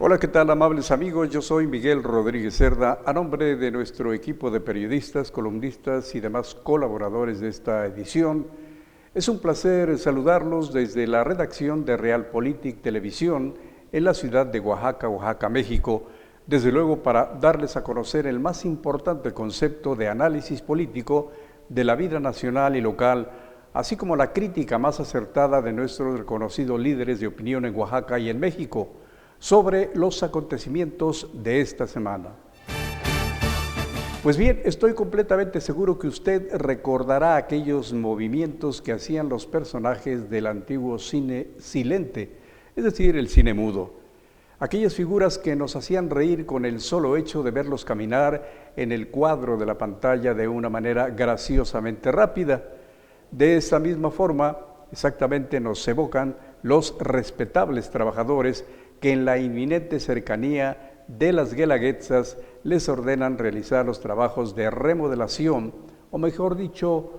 Hola, ¿qué tal, amables amigos? Yo soy Miguel Rodríguez Cerda, a nombre de nuestro equipo de periodistas, columnistas y demás colaboradores de esta edición. Es un placer saludarlos desde la redacción de Realpolitik Televisión en la ciudad de Oaxaca, Oaxaca, México, desde luego para darles a conocer el más importante concepto de análisis político de la vida nacional y local, así como la crítica más acertada de nuestros reconocidos líderes de opinión en Oaxaca y en México, sobre los acontecimientos de esta semana. Pues bien, estoy completamente seguro que usted recordará aquellos movimientos que hacían los personajes del antiguo cine silente, es decir, el cine mudo. Aquellas figuras que nos hacían reír con el solo hecho de verlos caminar en el cuadro de la pantalla de una manera graciosamente rápida. De esa misma forma, exactamente nos evocan los respetables trabajadores que en la inminente cercanía de las Guelaguetzas les ordenan realizar los trabajos de remodelación, o mejor dicho,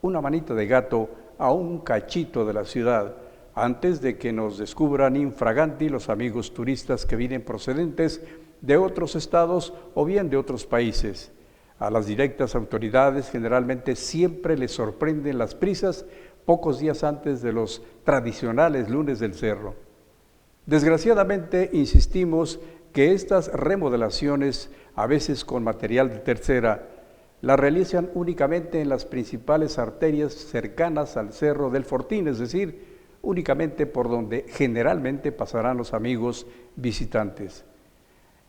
una manita de gato a un cachito de la ciudad, antes de que nos descubran infraganti los amigos turistas que vienen procedentes de otros estados o bien de otros países. A las directas autoridades generalmente siempre les sorprenden las prisas pocos días antes de los tradicionales lunes del cerro. Desgraciadamente, insistimos que estas remodelaciones, a veces con material de tercera, las realizan únicamente en las principales arterias cercanas al Cerro del Fortín, es decir, únicamente por donde generalmente pasarán los amigos visitantes.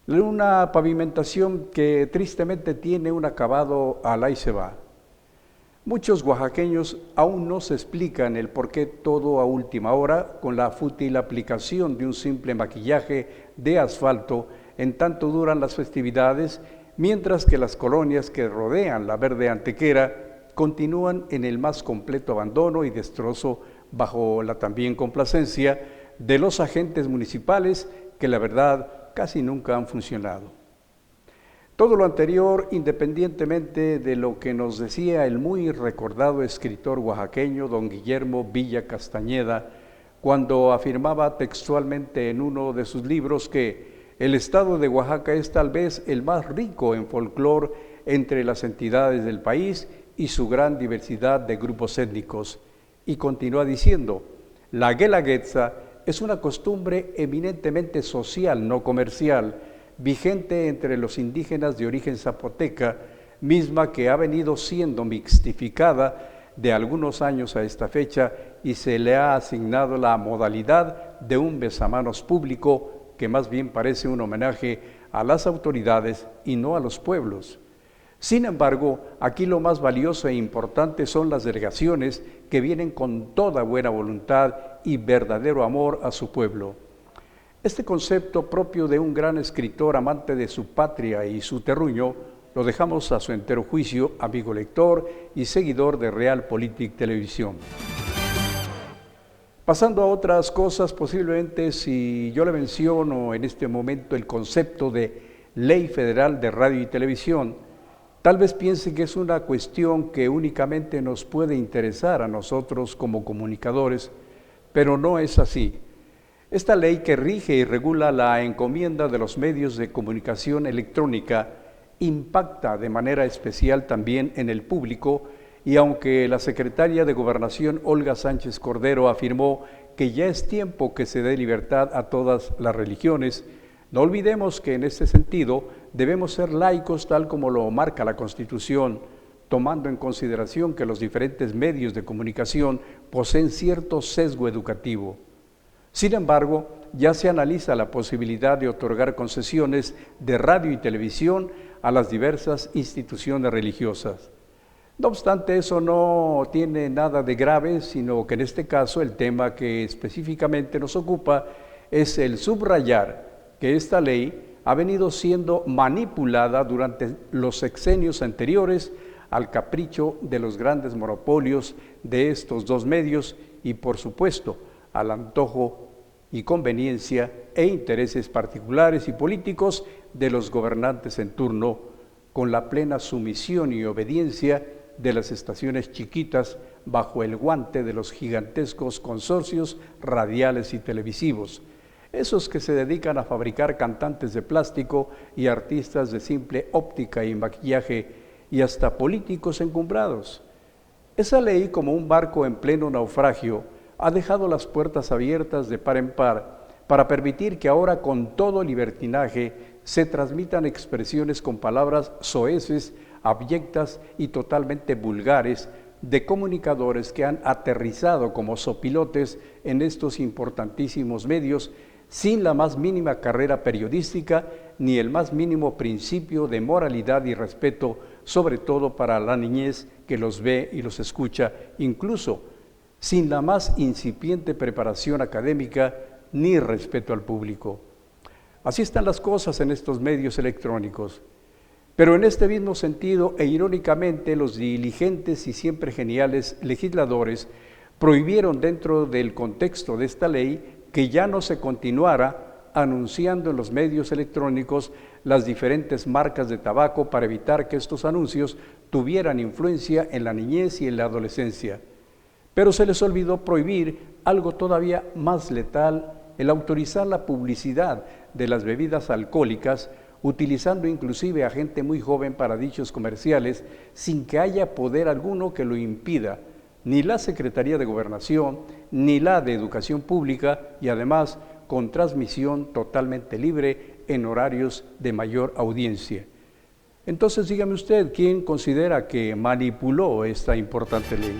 Una pavimentación que tristemente tiene un acabado al ahí se va. Muchos oaxaqueños aún no se explican el por qué todo a última hora con la fútil aplicación de un simple maquillaje de asfalto en tanto duran las festividades, mientras que las colonias que rodean la verde antequera continúan en el más completo abandono y destrozo bajo la también complacencia de los agentes municipales que la verdad casi nunca han funcionado. Todo lo anterior, independientemente de lo que nos decía el muy recordado escritor oaxaqueño don Guillermo Villa Castañeda, cuando afirmaba textualmente en uno de sus libros que el estado de Oaxaca es tal vez el más rico en folclor entre las entidades del país y su gran diversidad de grupos étnicos. Y continúa diciendo, la guelaguetza es una costumbre eminentemente social, no comercial, vigente entre los indígenas de origen zapoteca, misma que ha venido siendo mixtificada de algunos años a esta fecha y se le ha asignado la modalidad de un besamanos público que más bien parece un homenaje a las autoridades y no a los pueblos. Sin embargo, aquí lo más valioso e importante son las delegaciones que vienen con toda buena voluntad y verdadero amor a su pueblo. Este concepto propio de un gran escritor amante de su patria y su terruño lo dejamos a su entero juicio, amigo lector y seguidor de Realpolitik Televisión. Pasando a otras cosas, posiblemente si yo le menciono en este momento el concepto de Ley Federal de Radio y Televisión, tal vez piense que es una cuestión que únicamente nos puede interesar a nosotros como comunicadores, pero no es así. Esta ley que rige y regula la encomienda de los medios de comunicación electrónica impacta de manera especial también en el público y aunque la secretaria de Gobernación Olga Sánchez Cordero afirmó que ya es tiempo que se dé libertad a todas las religiones, no olvidemos que en este sentido debemos ser laicos tal como lo marca la Constitución, tomando en consideración que los diferentes medios de comunicación poseen cierto sesgo educativo. Sin embargo, ya se analiza la posibilidad de otorgar concesiones de radio y televisión a las diversas instituciones religiosas. No obstante, eso no tiene nada de grave, sino que en este caso el tema que específicamente nos ocupa es el subrayar que esta ley ha venido siendo manipulada durante los sexenios anteriores al capricho de los grandes monopolios de estos dos medios y, por supuesto, al antojo y conveniencia e intereses particulares y políticos de los gobernantes en turno, con la plena sumisión y obediencia de las estaciones chiquitas bajo el guante de los gigantescos consorcios radiales y televisivos, esos que se dedican a fabricar cantantes de plástico y artistas de simple óptica y maquillaje y hasta políticos encumbrados. Esa ley, como un barco en pleno naufragio, ha dejado las puertas abiertas de par en par para permitir que ahora con todo libertinaje se transmitan expresiones con palabras soeces, abyectas y totalmente vulgares de comunicadores que han aterrizado como sopilotes en estos importantísimos medios sin la más mínima carrera periodística ni el más mínimo principio de moralidad y respeto, sobre todo para la niñez que los ve y los escucha, incluso sin la más incipiente preparación académica ni respeto al público. Así están las cosas en estos medios electrónicos. Pero en este mismo sentido e irónicamente, los diligentes y siempre geniales legisladores prohibieron dentro del contexto de esta ley que ya no se continuara anunciando en los medios electrónicos las diferentes marcas de tabaco para evitar que estos anuncios tuvieran influencia en la niñez y en la adolescencia. Pero se les olvidó prohibir algo todavía más letal, el autorizar la publicidad de las bebidas alcohólicas, utilizando inclusive a gente muy joven para dichos comerciales, sin que haya poder alguno que lo impida, ni la Secretaría de Gobernación, ni la de Educación Pública, y además con transmisión totalmente libre en horarios de mayor audiencia. Entonces, dígame usted, ¿quién considera que manipuló esta importante ley?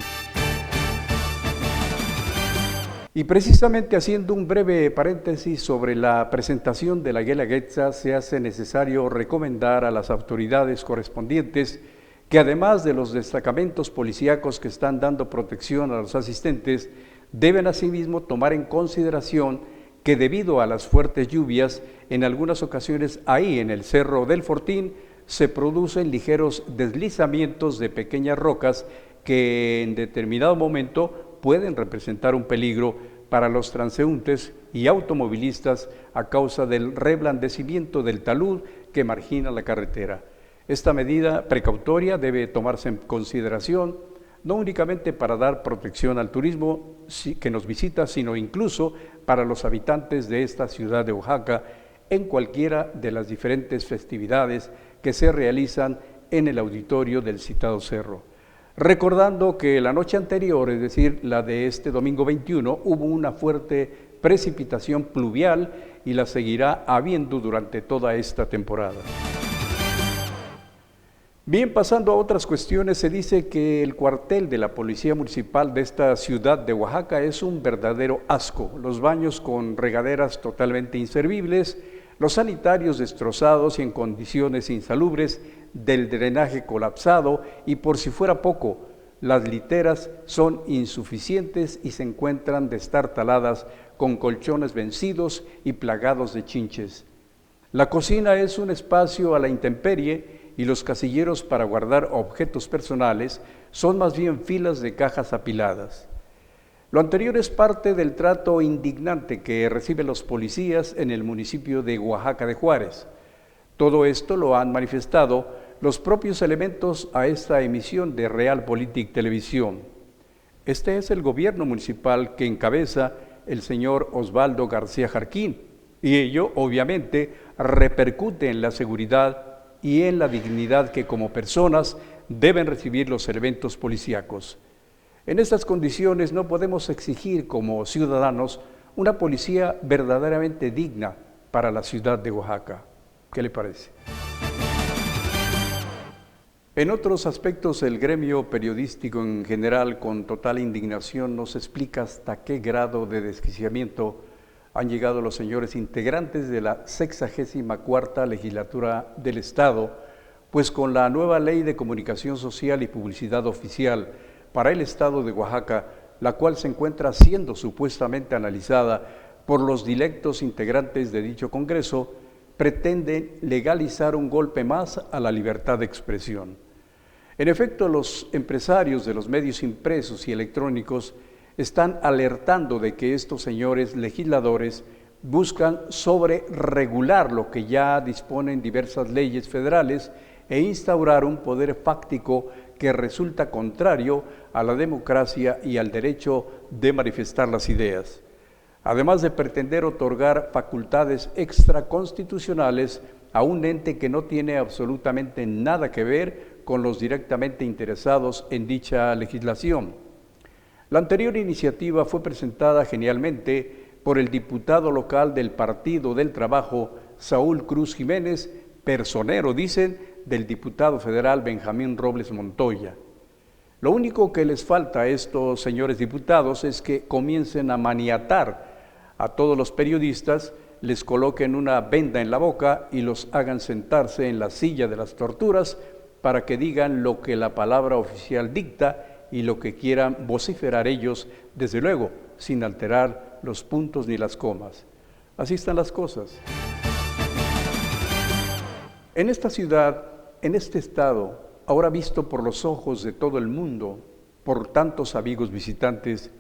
Y precisamente haciendo un breve paréntesis sobre la presentación de la Guelaguetza, se hace necesario recomendar a las autoridades correspondientes que además de los destacamentos policíacos que están dando protección a los asistentes, deben asimismo tomar en consideración que debido a las fuertes lluvias, en algunas ocasiones ahí en el Cerro del Fortín, se producen ligeros deslizamientos de pequeñas rocas que en determinado momento pueden representar un peligro para los transeúntes y automovilistas a causa del reblandecimiento del talud que margina la carretera. Esta medida precautoria debe tomarse en consideración no únicamente para dar protección al turismo que nos visita, sino incluso para los habitantes de esta ciudad de Oaxaca en cualquiera de las diferentes festividades que se realizan en el auditorio del citado cerro. Recordando que la noche anterior, es decir, la de este domingo 21, hubo una fuerte precipitación pluvial y la seguirá habiendo durante toda esta temporada. Bien, pasando a otras cuestiones, se dice que el cuartel de la Policía Municipal de esta ciudad de Oaxaca es un verdadero asco. Los baños con regaderas totalmente inservibles, los sanitarios destrozados y en condiciones insalubres, del drenaje colapsado y por si fuera poco, las literas son insuficientes y se encuentran destartaladas con colchones vencidos y plagados de chinches. La cocina es un espacio a la intemperie y los casilleros para guardar objetos personales son más bien filas de cajas apiladas. Lo anterior es parte del trato indignante que reciben los policías en el municipio de Oaxaca de Juárez. Todo esto lo han manifestado los propios elementos a esta emisión de Realpolitik Televisión. Este es el gobierno municipal que encabeza el señor Osvaldo García Jarquín, y ello obviamente repercute en la seguridad y en la dignidad que como personas deben recibir los elementos policíacos. En estas condiciones no podemos exigir como ciudadanos una policía verdaderamente digna para la ciudad de Oaxaca. ¿Qué le parece? En otros aspectos, el gremio periodístico en general, con total indignación, nos explica hasta qué grado de desquiciamiento han llegado los señores integrantes de la 64ª legislatura del Estado, pues con la nueva Ley de Comunicación Social y Publicidad Oficial para el Estado de Oaxaca, la cual se encuentra siendo supuestamente analizada por los directos integrantes de dicho Congreso, pretenden legalizar un golpe más a la libertad de expresión. En efecto, los empresarios de los medios impresos y electrónicos están alertando de que estos señores legisladores buscan sobreregular lo que ya disponen diversas leyes federales e instaurar un poder fáctico que resulta contrario a la democracia y al derecho de manifestar las ideas. además de pretender otorgar facultades extraconstitucionales a un ente que no tiene absolutamente nada que ver con los directamente interesados en dicha legislación. La anterior iniciativa fue presentada genialmente por el diputado local del Partido del Trabajo, Saúl Cruz Jiménez, personero, dicen, del diputado federal Benjamín Robles Montoya. Lo único que les falta a estos señores diputados es que comiencen a maniatar a todos los periodistas, les coloquen una venda en la boca y los hagan sentarse en la silla de las torturas para que digan lo que la palabra oficial dicta y lo que quieran vociferar ellos, desde luego, sin alterar los puntos ni las comas. Así están las cosas. En esta ciudad, en este estado, ahora visto por los ojos de todo el mundo, por tantos amigos visitantes,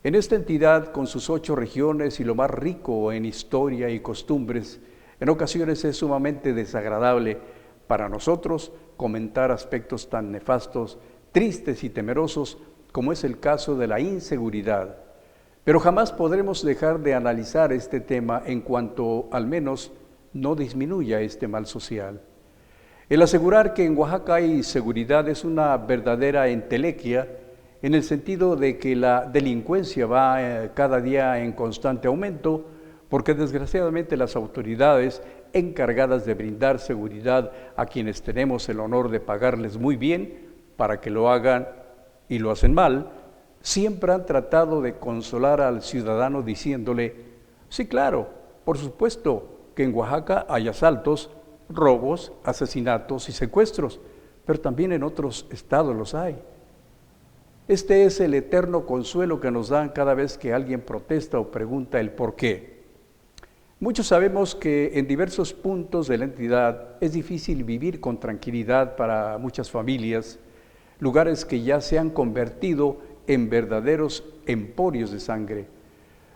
en esta entidad con sus 8 regiones y lo más rico en historia y costumbres, en ocasiones es sumamente desagradable para nosotros comentar aspectos tan nefastos, tristes y temerosos como es el caso de la inseguridad. Pero jamás podremos dejar de analizar este tema en cuanto al menos no disminuya este mal social. El asegurar que en Oaxaca hay seguridad es una verdadera entelequia en el sentido de que la delincuencia va cada día en constante aumento, porque desgraciadamente las autoridades encargadas de brindar seguridad a quienes tenemos el honor de pagarles muy bien para que lo hagan y lo hacen mal, siempre han tratado de consolar al ciudadano diciéndole, sí, claro, por supuesto que en Oaxaca hay asaltos, robos, asesinatos y secuestros, pero también en otros estados los hay. Este es el eterno consuelo que nos dan cada vez que alguien protesta o pregunta el por qué. Muchos sabemos que en diversos puntos de la entidad es difícil vivir con tranquilidad para muchas familias, lugares que ya se han convertido en verdaderos emporios de sangre.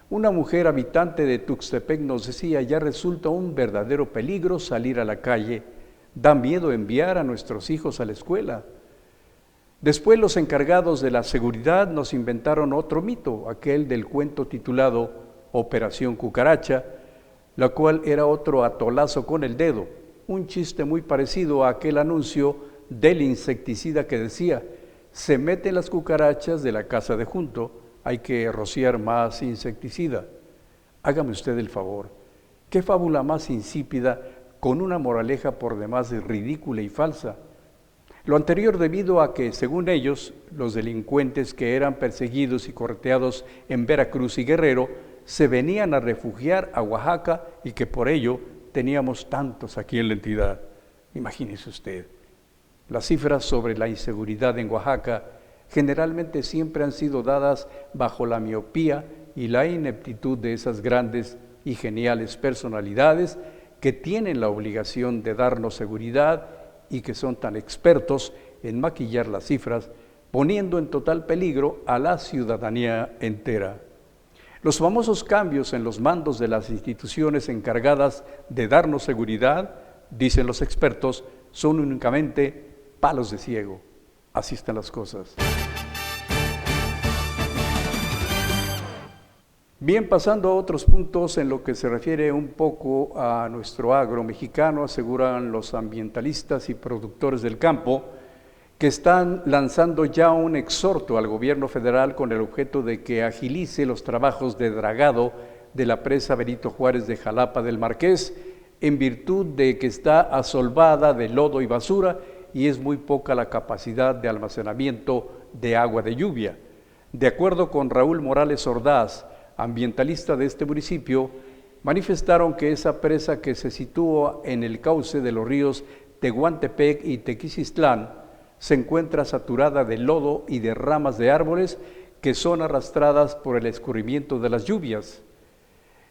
Una mujer habitante de Tuxtepec nos decía, ya resulta un verdadero peligro salir a la calle, da miedo enviar a nuestros hijos a la escuela. Después los encargados de la seguridad nos inventaron otro mito, aquel del cuento titulado Operación Cucaracha, la cual era otro atolazo con el dedo, un chiste muy parecido a aquel anuncio del insecticida que decía, se meten las cucarachas de la casa de junto, hay que rociar más insecticida. Hágame usted el favor, ¿qué fábula más insípida con una moraleja por demás ridícula y falsa? Lo anterior debido a que, según ellos, los delincuentes que eran perseguidos y correteados en Veracruz y Guerrero se venían a refugiar a Oaxaca y que por ello teníamos tantos aquí en la entidad. Imagínese usted. Las cifras sobre la inseguridad en Oaxaca generalmente siempre han sido dadas bajo la miopía y la ineptitud de esas grandes y geniales personalidades que tienen la obligación de darnos seguridad y que son tan expertos en maquillar las cifras, poniendo en total peligro a la ciudadanía entera. Los famosos cambios en los mandos de las instituciones encargadas de darnos seguridad, dicen los expertos, son únicamente palos de ciego. Así están las cosas. Bien, pasando a otros puntos en lo que se refiere un poco a nuestro agro mexicano, aseguran los ambientalistas y productores del campo que están lanzando ya un exhorto al gobierno federal con el objeto de que agilice los trabajos de dragado de la presa Benito Juárez de Jalapa del Marqués, en virtud de que está asolvada de lodo y basura y es muy poca la capacidad de almacenamiento de agua de lluvia. De acuerdo con Raúl Morales Ordaz, ambientalista de este municipio, manifestaron que esa presa que se sitúa en el cauce de los ríos Tehuantepec y Tequisistlán se encuentra saturada de lodo y de ramas de árboles que son arrastradas por el escurrimiento de las lluvias.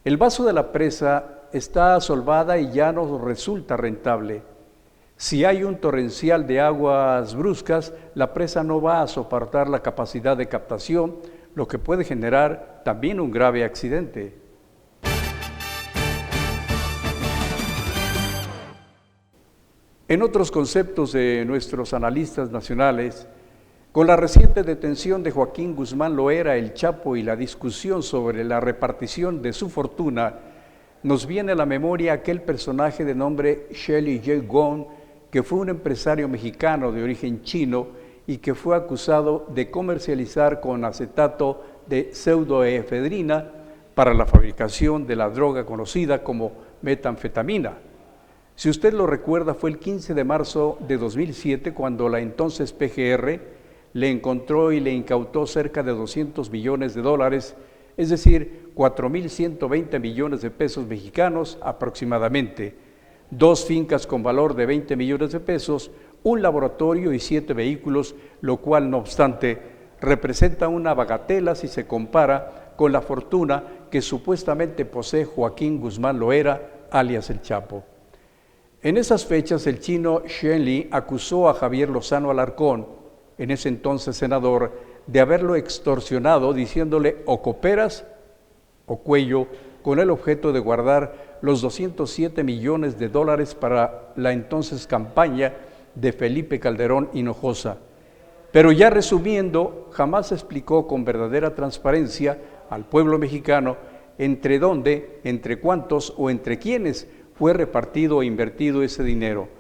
El vaso de la presa está asolvada y ya no resulta rentable. Si hay un torrencial de aguas bruscas, la presa no va a soportar la capacidad de captación, lo que puede generar también un grave accidente. En otros conceptos de nuestros analistas nacionales, Con la reciente detención de Joaquín Guzmán Loera, el Chapo, y la discusión sobre la repartición de su fortuna, nos viene a la memoria aquel personaje de nombre Shelley J. Gong, que fue un empresario mexicano de origen chino y que fue acusado de comercializar con acetato de pseudoefedrina para la fabricación de la droga conocida como metanfetamina. Si usted lo recuerda, fue el 15 de marzo de 2007 cuando la entonces PGR le encontró y le incautó cerca de 200 millones de dólares, es decir, 4.120 millones de pesos mexicanos aproximadamente, 2 fincas con valor de 20 millones de pesos, un laboratorio y 7 vehículos, lo cual, no obstante, representa una bagatela si se compara con la fortuna que supuestamente posee Joaquín Guzmán Loera, alias El Chapo. En esas fechas, el chino Shen Li acusó a Javier Lozano Alarcón, en ese entonces senador, de haberlo extorsionado diciéndole o cooperas o cuello, con el objeto de guardar los 207 millones de dólares para la entonces campaña de Felipe Calderón Hinojosa. Pero ya resumiendo, jamás explicó con verdadera transparencia al pueblo mexicano entre dónde, entre cuántos o entre quiénes fue repartido e invertido ese dinero.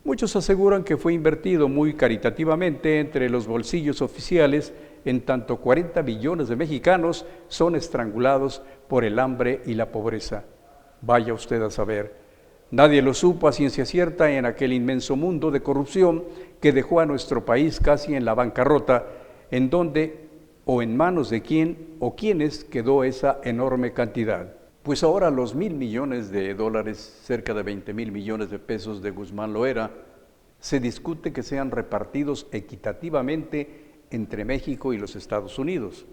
Muchos aseguran que fue invertido muy caritativamente entre los bolsillos oficiales, en tanto 40 millones de mexicanos son estrangulados por el hambre y la pobreza. Vaya usted a saber. Nadie lo supo a ciencia cierta en aquel inmenso mundo de corrupción que dejó a nuestro país casi en la bancarrota, en donde o en manos de quién o quiénes quedó esa enorme cantidad. Pues ahora los 1.000 millones de dólares, cerca de 20.000 millones de pesos de Guzmán Loera, se discute que sean repartidos equitativamente entre México y los Estados Unidos.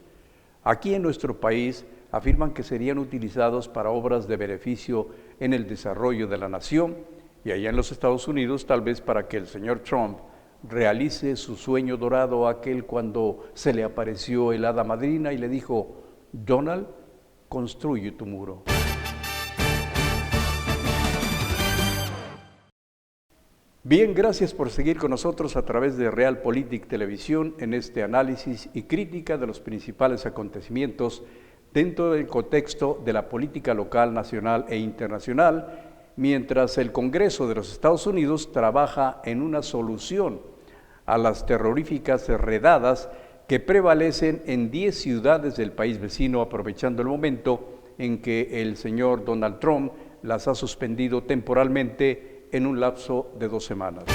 Aquí en nuestro país afirman que serían utilizados para obras de beneficio en el desarrollo de la nación y allá en los Estados Unidos tal vez para que el señor Trump realice su sueño dorado, aquel cuando se le apareció el hada madrina y le dijo: Donald, construye tu muro. Bien, gracias por seguir con nosotros a través de Realpolitik Televisión en este análisis y crítica de los principales acontecimientos dentro del contexto de la política local, nacional e internacional, mientras el Congreso de los Estados Unidos trabaja en una solución a las terroríficas redadas que prevalecen en 10 ciudades del país vecino, aprovechando el momento en que el señor Donald Trump las ha suspendido temporalmente en un lapso de 2 semanas.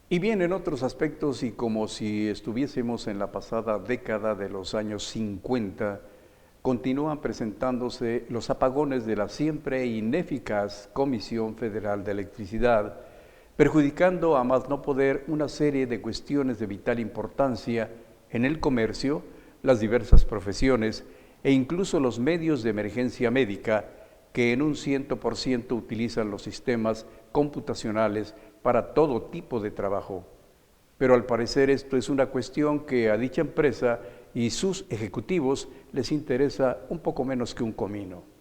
Y bien, en otros aspectos, y como si estuviésemos en la pasada década de los años 50, continúan presentándose los apagones de la siempre ineficaz Comisión Federal de Electricidad, perjudicando a más no poder una serie de cuestiones de vital importancia en el comercio, las diversas profesiones e incluso los medios de emergencia médica que en un 100% utilizan los sistemas computacionales para todo tipo de trabajo. Pero al parecer esto es una cuestión que a dicha empresa y sus ejecutivos les interesa un poco menos que un comino.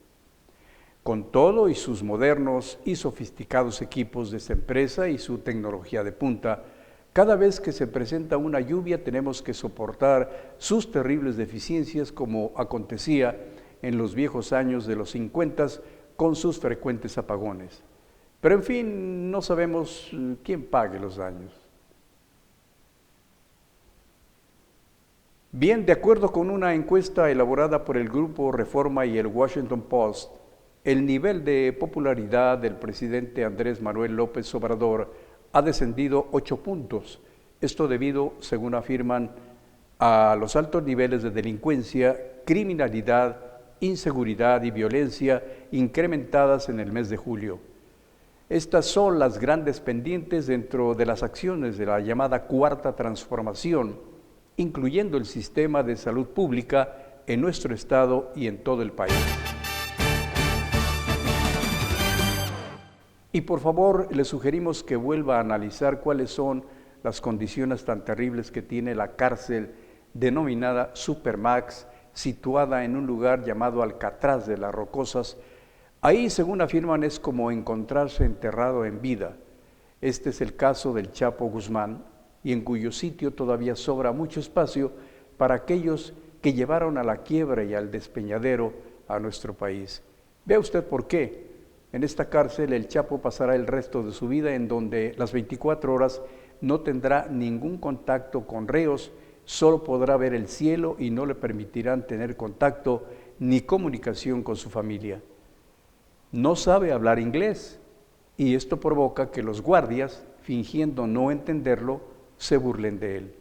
Con todo y sus modernos y sofisticados equipos de esta empresa y su tecnología de punta, cada vez que se presenta una lluvia tenemos que soportar sus terribles deficiencias, como acontecía en los viejos años de los 50 con sus frecuentes apagones. Pero en fin, no sabemos quién pague los daños. Bien, de acuerdo con una encuesta elaborada por el Grupo Reforma y el Washington Post, el nivel de popularidad del presidente Andrés Manuel López Obrador ha descendido 8 puntos. Esto debido, según afirman, a los altos niveles de delincuencia, criminalidad, inseguridad y violencia incrementadas en el mes de julio. Estas son las grandes pendientes dentro de las acciones de la llamada Cuarta Transformación, incluyendo el sistema de salud pública en nuestro estado y en todo el país. Y por favor, le sugerimos que vuelva a analizar cuáles son las condiciones tan terribles que tiene la cárcel denominada Supermax, situada en un lugar llamado Alcatraz de las Rocosas. Ahí, según afirman, es como encontrarse enterrado en vida. Este es el caso del Chapo Guzmán, y en cuyo sitio todavía sobra mucho espacio para aquellos que llevaron a la quiebra y al despeñadero a nuestro país. Vea usted por qué. En esta cárcel el Chapo pasará el resto de su vida, en donde las 24 horas no tendrá ningún contacto con reos, solo podrá ver el cielo y no le permitirán tener contacto ni comunicación con su familia. No sabe hablar inglés, y esto provoca que los guardias, fingiendo no entenderlo, se burlen de él.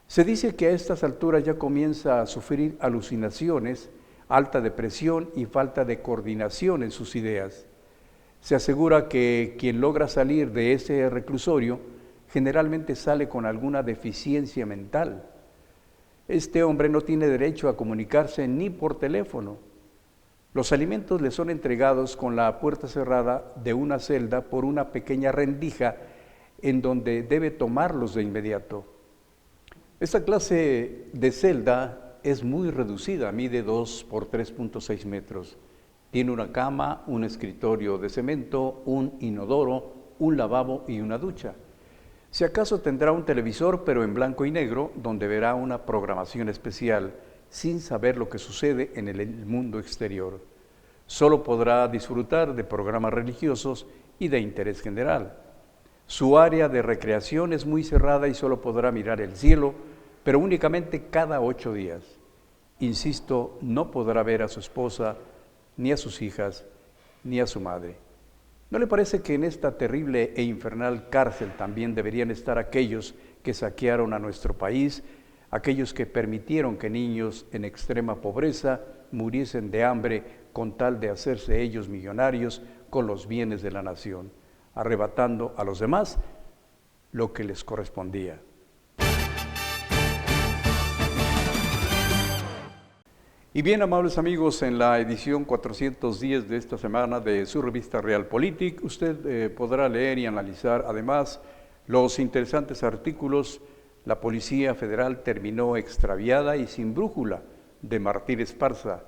Se dice que a estas alturas ya comienza a sufrir alucinaciones, alta depresión y falta de coordinación en sus ideas. Se asegura que quien logra salir de ese reclusorio generalmente sale con alguna deficiencia mental. Este hombre no tiene derecho a comunicarse ni por teléfono. Los alimentos le son entregados con la puerta cerrada de una celda por una pequeña rendija en donde debe tomarlos de inmediato. Esta clase de celda es muy reducida, mide 2 por 3.6 metros. Tiene una cama, un escritorio de cemento, un inodoro, un lavabo y una ducha. Si acaso tendrá un televisor, pero en blanco y negro, donde verá una programación especial, sin saber lo que sucede en el mundo exterior. Solo podrá disfrutar de programas religiosos y de interés general. Su área de recreación es muy cerrada y solo podrá mirar el cielo, pero únicamente cada 8 días. Insisto, no podrá ver a su esposa, ni a sus hijas, ni a su madre. ¿No le parece que en esta terrible e infernal cárcel también deberían estar aquellos que saquearon a nuestro país, aquellos que permitieron que niños en extrema pobreza muriesen de hambre con tal de hacerse ellos millonarios con los bienes de la nación, arrebatando a los demás lo que les correspondía? Y bien, amables amigos, en la edición 410 de esta semana de su revista Realpolitik, usted podrá leer y analizar además los interesantes artículos "La Policía Federal terminó extraviada y sin brújula", de Martín Esparza;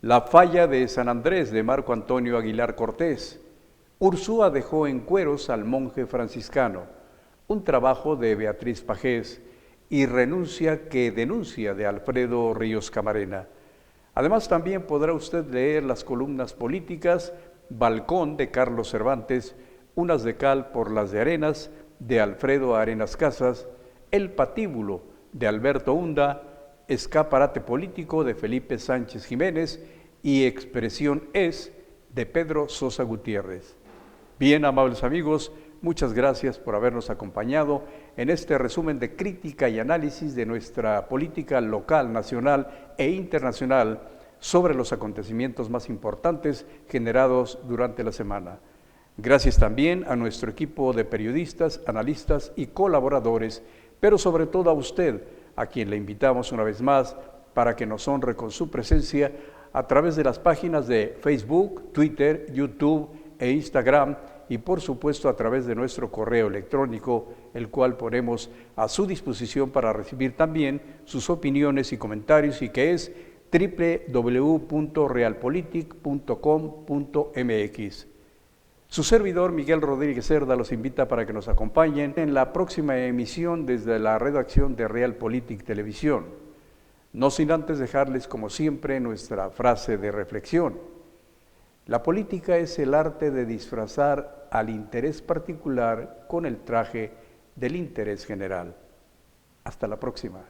"La falla de San Andrés", de Marco Antonio Aguilar Cortés; "Ursúa dejó en cueros al monje franciscano", un trabajo de Beatriz Pajés; y "Renuncia que denuncia", de Alfredo Ríos Camarena. Además, también podrá usted leer las columnas políticas "Balcón", de Carlos Cervantes; "Unas de cal por las de arenas", de Alfredo Arenas Casas; "El patíbulo", de Alberto Hunda; "Escaparate político", de Felipe Sánchez Jiménez; y "Expresión es", de Pedro Sosa Gutiérrez. Bien, amables amigos, muchas gracias por habernos acompañado en este resumen de crítica y análisis de nuestra política local, nacional e internacional sobre los acontecimientos más importantes generados durante la semana. Gracias también a nuestro equipo de periodistas, analistas y colaboradores, pero sobre todo a usted, a quien le invitamos una vez más para que nos honre con su presencia a través de las páginas de Facebook, Twitter, YouTube e Instagram, y por supuesto a través de nuestro correo electrónico, el cual ponemos a su disposición para recibir también sus opiniones y comentarios, y que es www.realpolitik.com.mx. Su servidor Miguel Rodríguez Cerda los invita para que nos acompañen en la próxima emisión desde la redacción de Realpolitik Televisión. No sin antes dejarles, como siempre, nuestra frase de reflexión: la política es el arte de disfrazar al interés particular con el traje del interés general. Hasta la próxima.